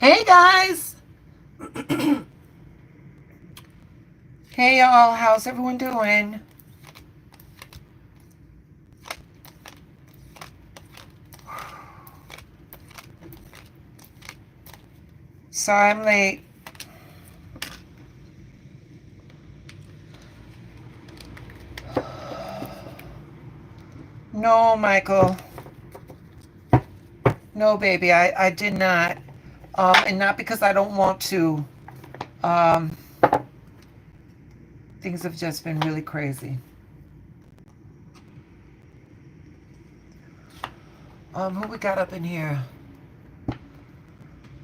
Hey guys! Hey y'all, how's everyone doing? Sorry I'm late. No, Michael. No, baby, I did not. And not because I don't want to. Um, Things have just been really crazy. Who we got up in here?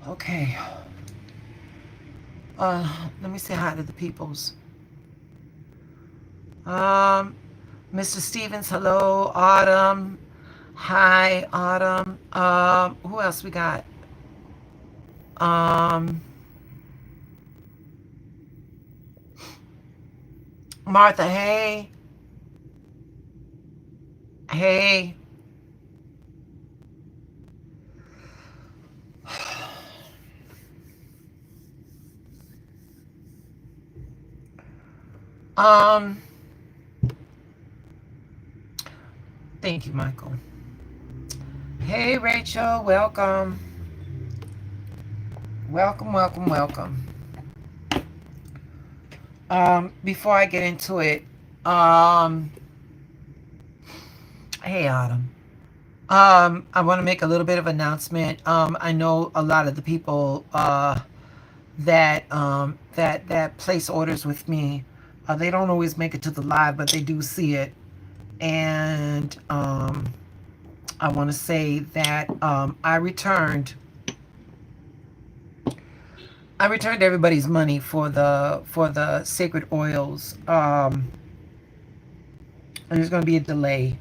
Okay. Let me say hi to the peoples. Mr. Stevens, hello. Autumn. Hi, Autumn. Who else we got? Um, Martha, hey. Hey. Um, Thank you, Michael. Hey, Rachel, welcome. Welcome, welcome, welcome. Before I get into it, hey, Autumn. I want to make a little bit of announcement. I know a lot of the people that place orders with me. They don't always make it to the live, but they do see it. And I want to say that I returned everybody's money for the sacred oils. And there's going to be a delay,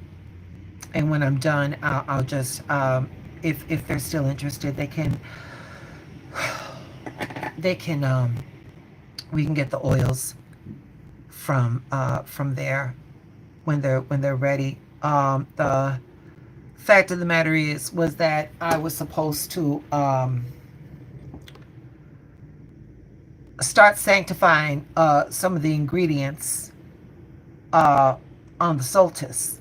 and when I'm done, I'll just if they're still interested, they can we can get the oils from there when they're ready. The fact of the matter was that I was supposed to start sanctifying some of the ingredients on the solstice.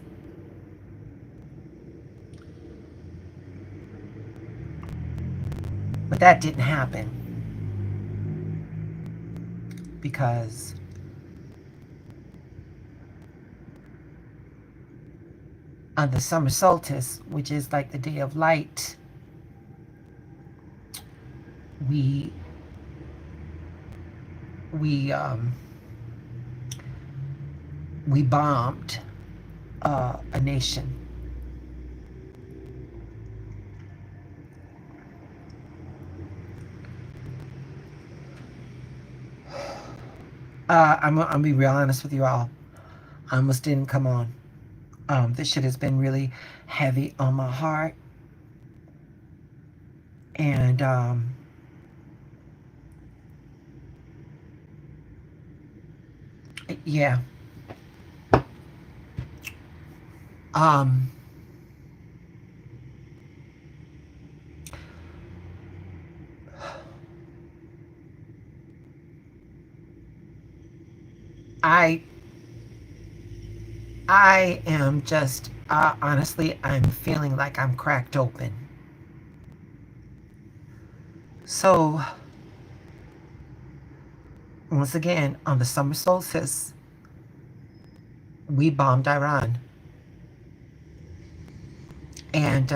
But that didn't happen because on the summer solstice, which is like the day of light, we bombed a nation. I'm gonna be real honest with you all. I almost didn't come on. This shit has been really heavy on my heart, and yeah. Um, I I am just honestly, I'm feeling like I'm cracked open. So once again, on the summer solstice, we bombed Iran, and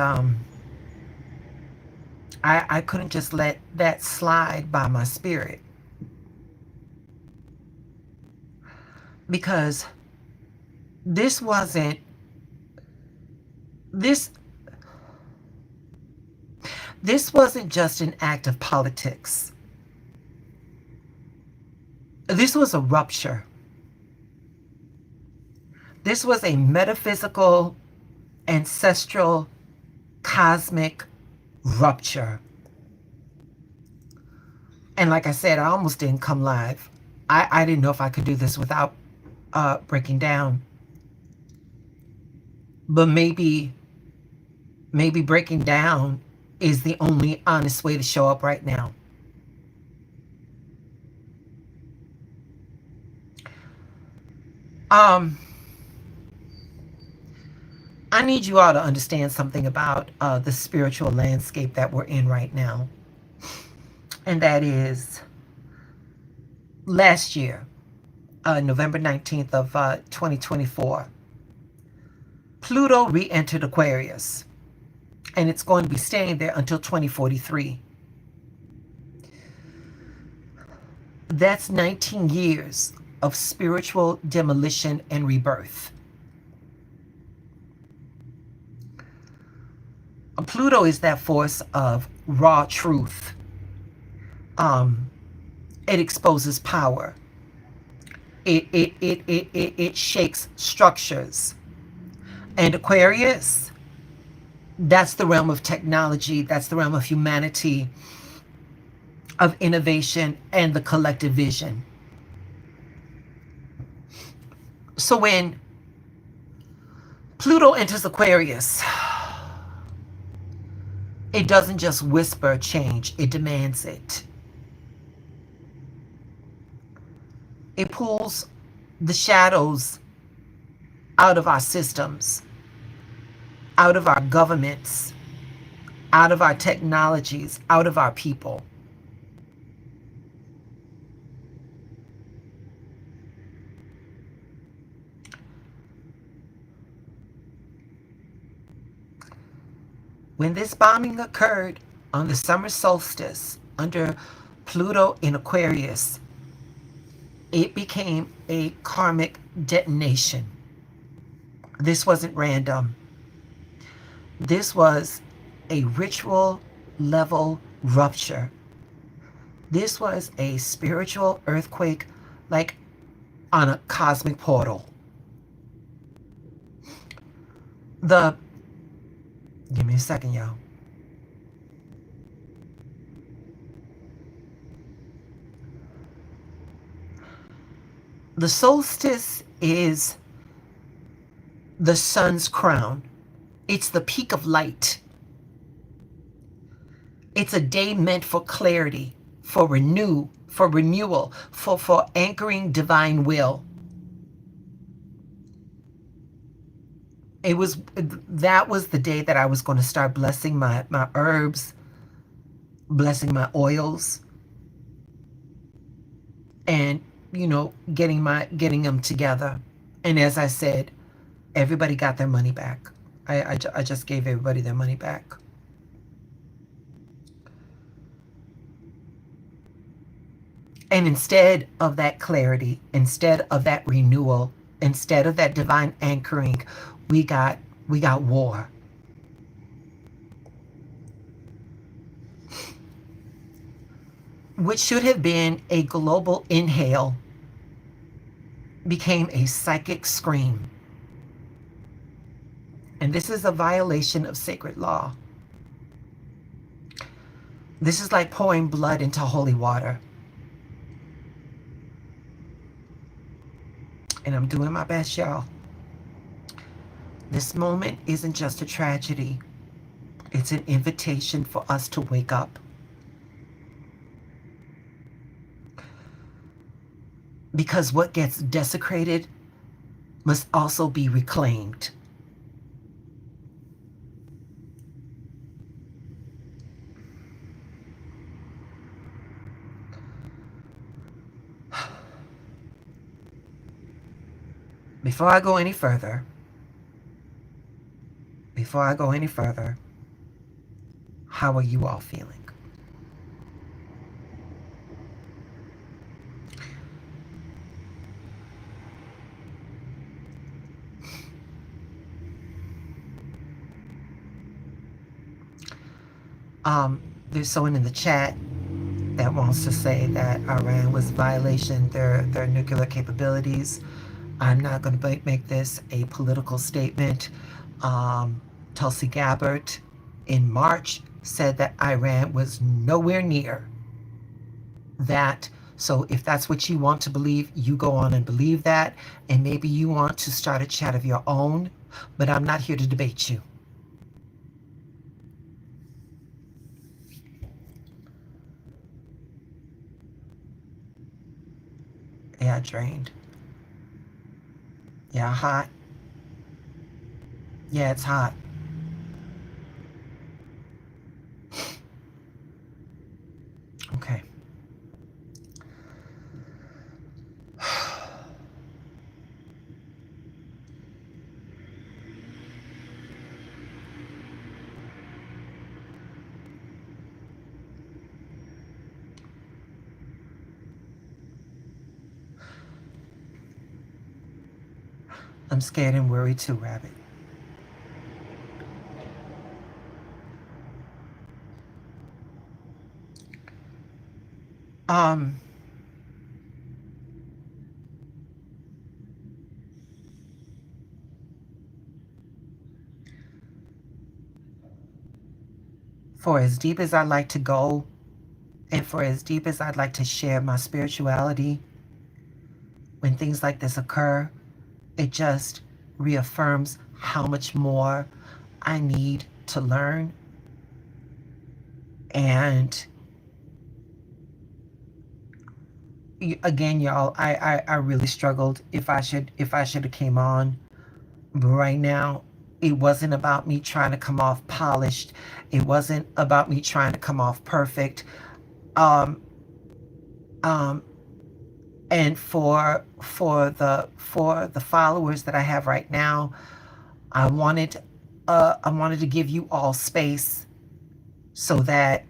I couldn't just let that slide by my spirit, because this wasn't this this wasn't just an act of politics. This was a rupture. This was a metaphysical, ancestral, cosmic rupture. And like I said, I almost didn't come live. I didn't know if I could do this without breaking down. But maybe breaking down is the only honest way to show up right now. Um, I need you all to understand something about the spiritual landscape that we're in right now. And that is last year, November 19th of 2024, Pluto re-entered Aquarius. And it's going to be staying there until 2043. That's 19 years of spiritual demolition and rebirth. Pluto is that force of raw truth. It exposes power. It shakes structures. And Aquarius, that's the realm of technology. That's the realm of humanity, of innovation, and the collective vision. So when Pluto enters Aquarius, it doesn't just whisper change, it demands it. It pulls the shadows out of our systems, out of our governments, out of our technologies, out of our people. When this bombing occurred on the summer solstice under Pluto in Aquarius, it became a karmic detonation. This wasn't random. This was a ritual level rupture. This was a spiritual earthquake, like on a cosmic portal. Give me a second, y'all. The solstice is the sun's crown. It's the peak of light. It's a day meant for clarity, for renewal, for anchoring divine will. That was the day that I was going to start blessing my herbs, blessing my oils, and getting them together. And as I said, everybody got their money back. I just gave everybody their money back. And instead of that clarity, instead of that renewal, instead of that divine anchoring, we got war. Which should have been a global inhale became a psychic scream. And this is a violation of sacred law. This is like pouring blood into holy water. And I'm doing my best, y'all. This moment isn't just a tragedy. It's an invitation for us to wake up. Because what gets desecrated must also be reclaimed. Before I go any further, how are you all feeling? There's someone in the chat that wants to say that Iran was violation their nuclear capabilities. I'm not going to make this a political statement. Tulsi Gabbard in March said that Iran was nowhere near that. So if that's what you want to believe, you go on and believe that. And maybe you want to start a chat of your own, but I'm not here to debate you. got drained. Yeah, hot. Yeah, it's hot. Okay. I'm scared and worried too, Rabbit. Um, for as deep as I'd like to go, and for as deep as I'd like to share my spirituality, when things like this occur, it just reaffirms how much more I need to learn. And again, y'all, I really struggled if I should have came on. But right now, it wasn't about me trying to come off polished. It wasn't about me trying to come off perfect. Um, um, and for the followers that I have right now, I wanted to give you all space so that,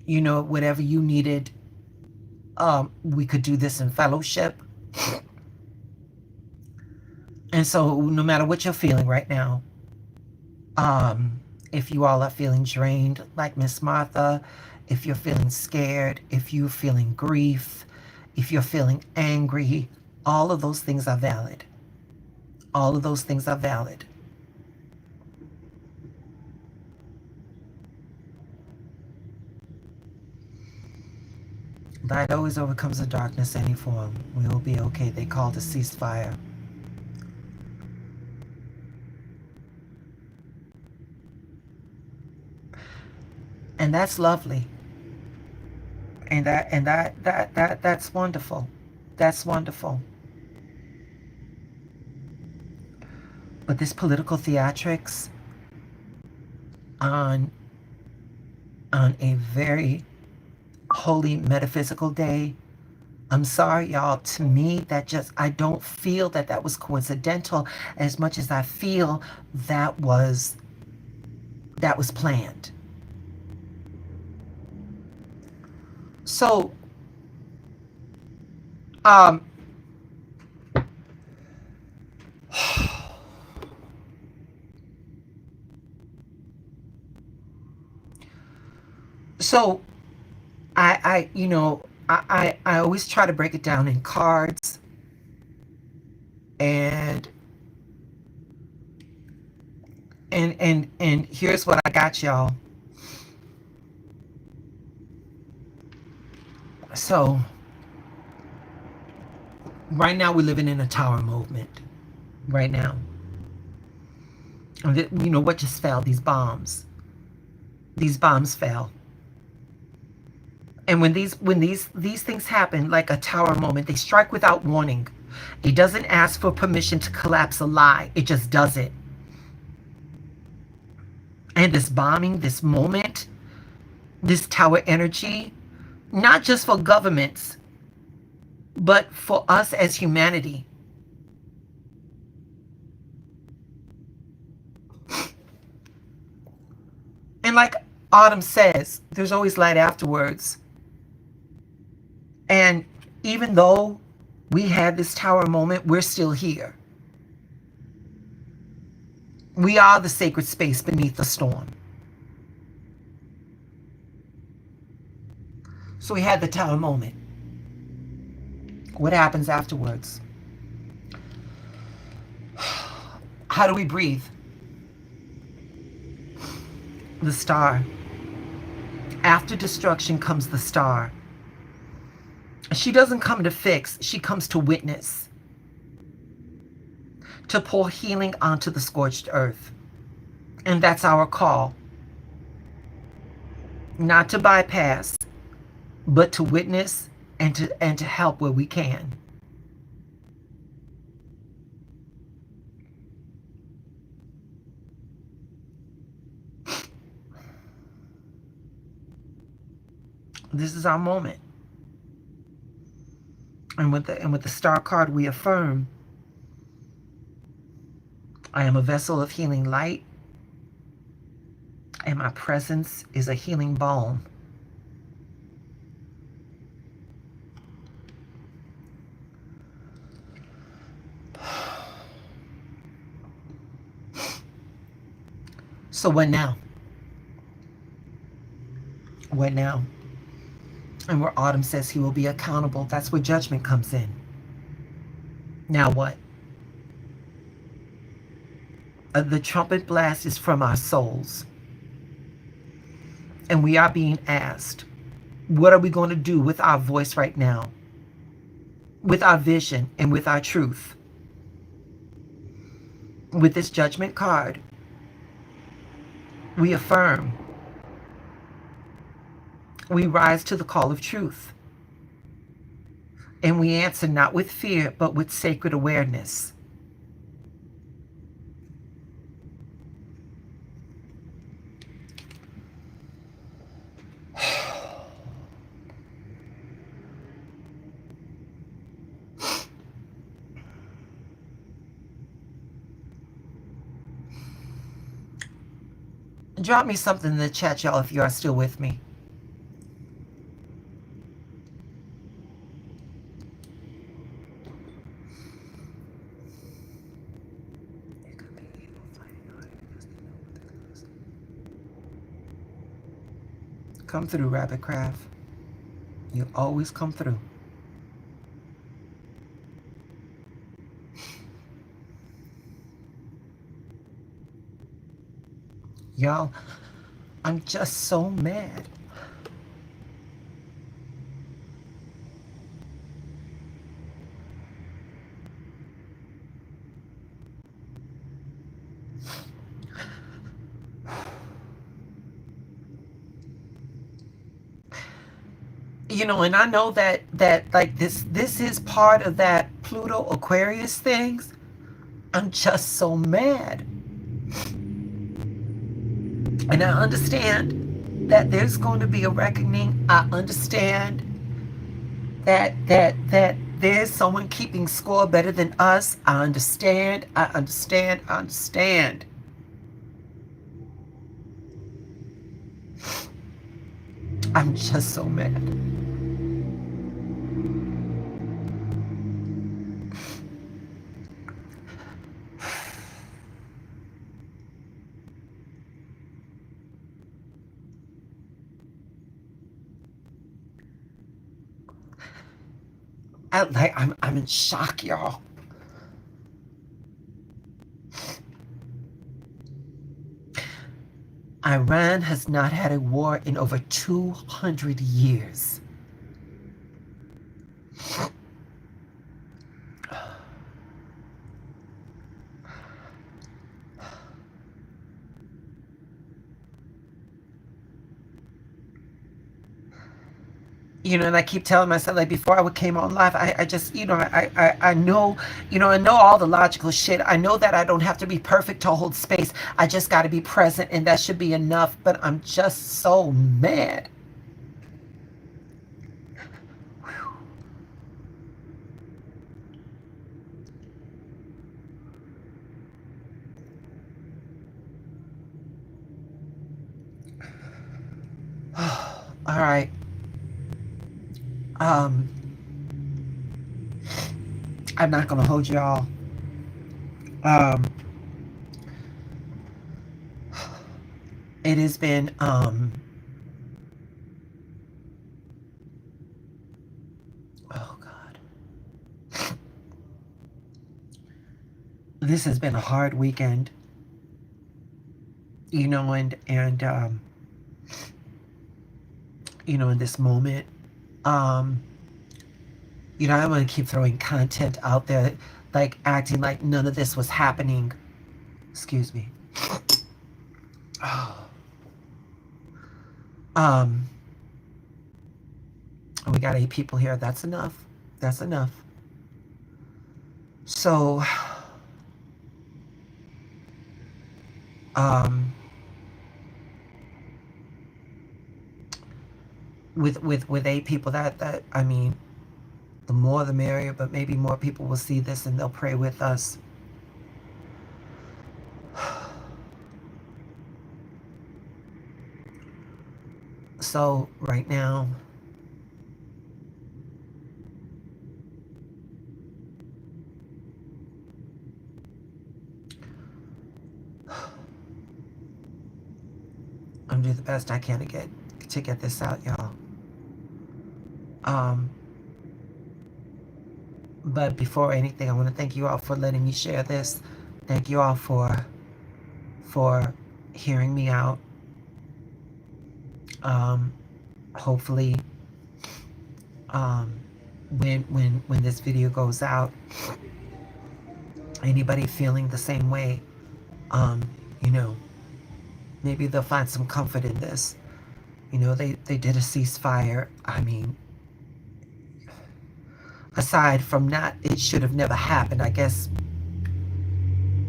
you know, whatever you needed, we could do this in fellowship. And so no matter what you're feeling right now, if you all are feeling drained like Miss Martha, if you're feeling scared, if you're feeling grief, if you're feeling angry, all of those things are valid. All of those things are valid. Light always overcomes the darkness any form. We will be okay. They called a ceasefire. And that's lovely. And that's wonderful. That's wonderful. But this political theatrics on a very holy metaphysical day, I'm sorry, y'all. To me, I don't feel that was coincidental as much as I feel that was planned. So, so I always try to break it down in cards, and here's what I got, y'all. So right now we're living in a tower movement. Right now, you know what just fell? These bombs. These bombs fell. And when these things happen, like a tower moment, they strike without warning. It doesn't ask for permission to collapse a lie. It just does it. And this bombing, this moment, this tower energy, not just for governments, but for us as humanity. And like Autumn says, there's always light afterwards. And even though we had this tower moment, we're still here. We are the sacred space beneath the storm. So we had the tower moment. What happens afterwards? How do we breathe? The star. After destruction comes the star. She doesn't come to fix, she comes to witness. To pour healing onto the scorched earth. And that's our call. Not to bypass, but to witness and to help where we can. This is our moment. And with the star card, we affirm, I am a vessel of healing light, and my presence is a healing balm. So what now? What now? And where Autumn says he will be accountable, that's where judgment comes in. Now what? The trumpet blast is from our souls. And we are being asked, what are we going to do with our voice right now? With our vision and with our truth? With this judgment card, we affirm, we rise to the call of truth. And we answer not with fear, but with sacred awareness. Drop me something in the chat, y'all, if you are still with me. Come through, Rabbitcraft. You always come through. Y'all, I'm just so mad. You know, and I know that like this is part of that Pluto Aquarius things. I'm just so mad. And I understand that there's going to be a reckoning. I understand that there's someone keeping score better than us. I understand. I understand. I understand. I'm just so mad. I'm in shock, y'all. Iran has not had a war in over 200 years. You know, and I keep telling myself, like, before I came on live, I just, you know, I know, you know, I know all the logical shit. I know that I don't have to be perfect to hold space. I just got to be present, and that should be enough. But I'm just so mad. All right. I'm not gonna hold y'all. It has been oh God. This has been a hard weekend. You know, and you know, in this moment, you know, I'm gonna keep throwing content out there, like acting like none of this was happening. Excuse me. We got 8 people here. That's enough. That's enough. So, with 8 people, that I mean, the more the merrier, but maybe more people will see this and they'll pray with us. So right now, I'm doing the best I can to get this out, y'all. But before anything, I want to thank you all for letting me share this. Thank you all for hearing me out. Hopefully, when this video goes out, anybody feeling the same way, you know, maybe they'll find some comfort in this. You know, they did a ceasefire. I mean, aside from that, it should have never happened. I guess,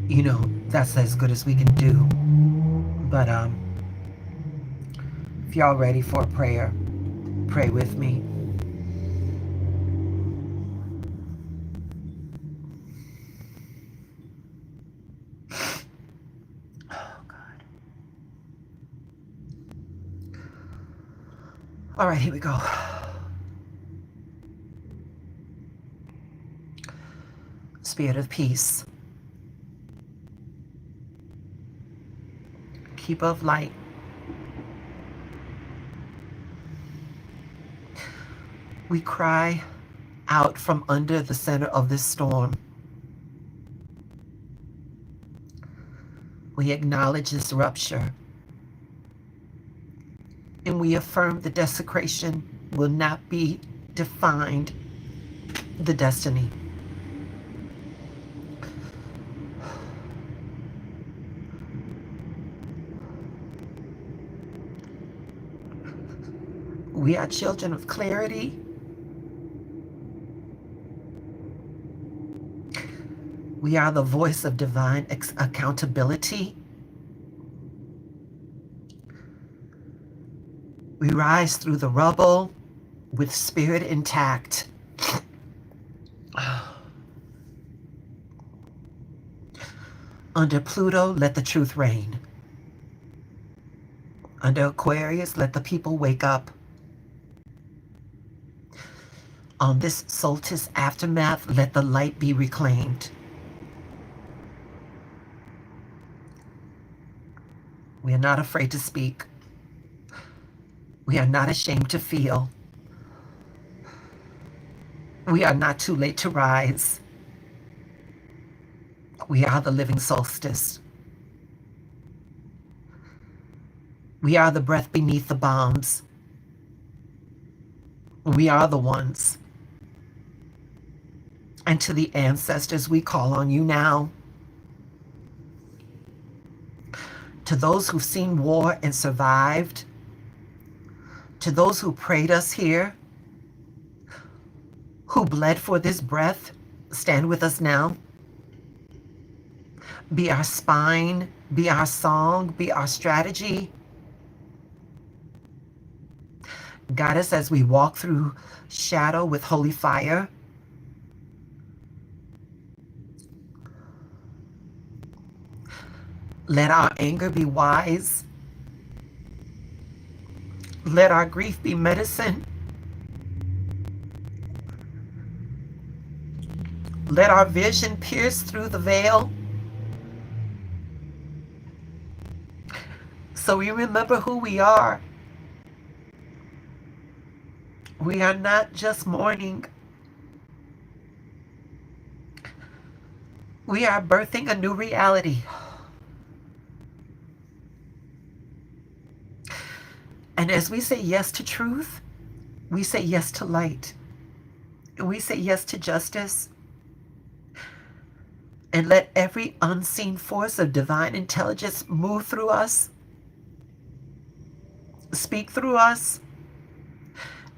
you know, that's as good as we can do. But if y'all ready for a prayer, pray with me. Oh, God. All right, here we go. Spirit of peace, keeper of light, we cry out from under the center of this storm. We acknowledge this rupture, and we affirm the desecration will not be defined the destiny. We are children of clarity. We are the voice of divine accountability. We rise through the rubble with spirit intact. Under Pluto, let the truth reign. Under Aquarius, let the people wake up. On this solstice aftermath, let the light be reclaimed. We are not afraid to speak. We are not ashamed to feel. We are not too late to rise. We are the living solstice. We are the breath beneath the bombs. We are the ones. And to the ancestors, we call on you now. To those who've seen war and survived, to those who prayed us here, who bled for this breath, stand with us now. Be our spine, be our song, be our strategy. Guide us as we walk through shadow with holy fire. Let our anger be wise. Let our grief be medicine. Let our vision pierce through the veil, so we remember who we are. We are not just mourning. We are birthing a new reality. And as we say yes to truth, we say yes to light. We say yes to justice. And let every unseen force of divine intelligence move through us, speak through us,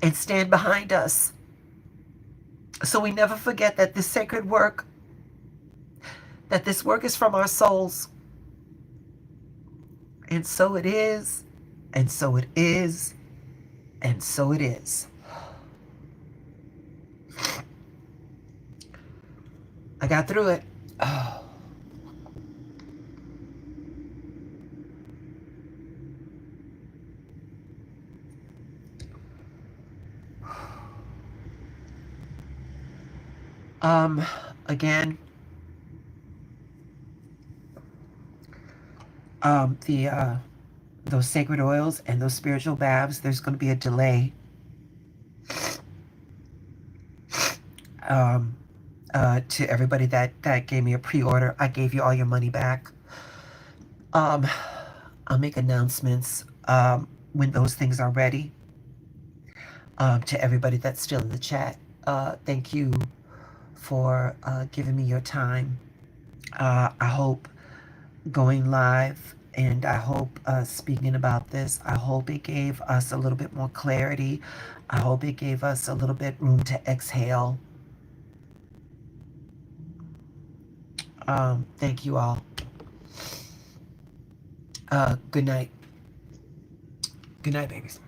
and stand behind us. So we never forget that this sacred work, that this work is from our souls. And so it is, and so it is, and so it is. I got through it. Oh. Again, those sacred oils and those spiritual baths, there's going to be a delay. To everybody that gave me a pre-order, I gave you all your money back. I'll make announcements when those things are ready. To everybody that's still in the chat, thank you for giving me your time. I hope going live and I hope speaking about this, I hope it gave us a little bit more clarity. I hope it gave us a little bit room to exhale. Thank you all. Good night. Good night, babies.